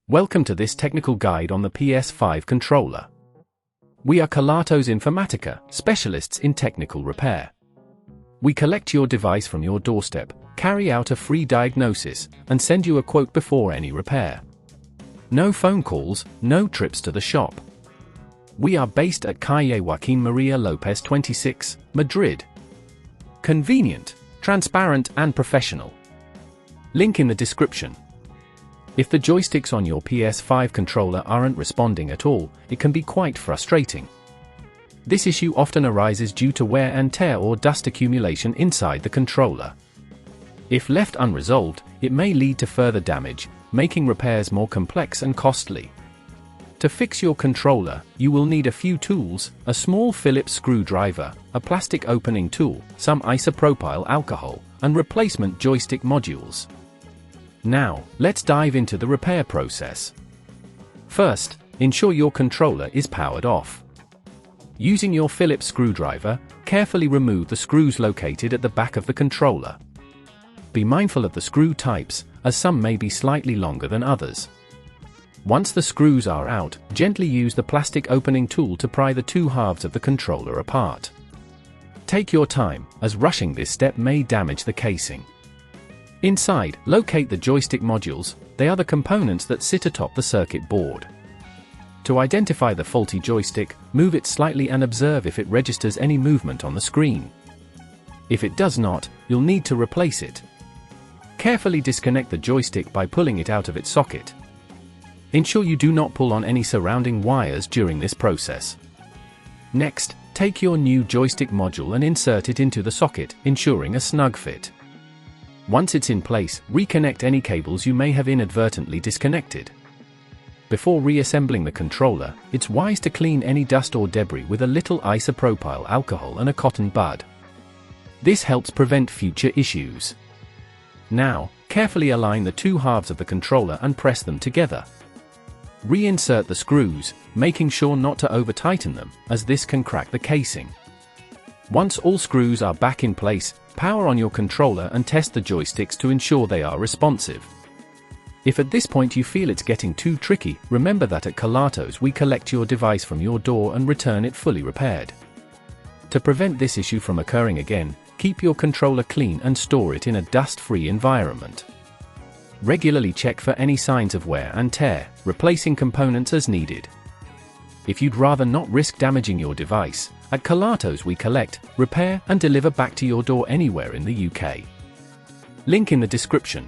Welcome to this technical guide on the PS5 controller. We are Kelatos Informatica, specialists in technical repair. We collect your device from your doorstep, carry out a free diagnosis, and send you a quote before any repair. No phone calls, no trips to the shop. We are based at Calle Joaquín María López 26, Madrid. Convenient, transparent and professional. Link in the description. If the joysticks on your PS5 controller aren't responding at all, it can be quite frustrating. This issue often arises due to wear and tear or dust accumulation inside the controller. If left unresolved, it may lead to further damage, making repairs more complex and costly. To fix your controller, you will need a few tools: a small Phillips screwdriver, a plastic opening tool, some isopropyl alcohol, and replacement joystick modules. Now, let's dive into the repair process. First, ensure your controller is powered off. Using your Phillips screwdriver, carefully remove the screws located at the back of the controller. Be mindful of the screw types, as some may be slightly longer than others. Once the screws are out, gently use the plastic opening tool to pry the two halves of the controller apart. Take your time, as rushing this step may damage the casing. Inside, locate the joystick modules. They are the components that sit atop the circuit board. To identify the faulty joystick, move it slightly and observe if it registers any movement on the screen. If it does not, you'll need to replace it. Carefully disconnect the joystick by pulling it out of its socket. Ensure you do not pull on any surrounding wires during this process. Next, take your new joystick module and insert it into the socket, ensuring a snug fit. Once it's in place, reconnect any cables you may have inadvertently disconnected. Before reassembling the controller, it's wise to clean any dust or debris with a little isopropyl alcohol and a cotton bud. This helps prevent future issues. Now, carefully align the two halves of the controller and press them together. Reinsert the screws, making sure not to over-tighten them, as this can crack the casing. Once all screws are back in place, power on your controller and test the joysticks to ensure they are responsive. If at this point you feel it's getting too tricky, remember that at Kelatos we collect your device from your door and return it fully repaired. To prevent this issue from occurring again, keep your controller clean and store it in a dust-free environment. Regularly check for any signs of wear and tear, replacing components as needed. If you'd rather not risk damaging your device, at Kelatos we collect, repair and deliver back to your door anywhere in the UK. Link in the description.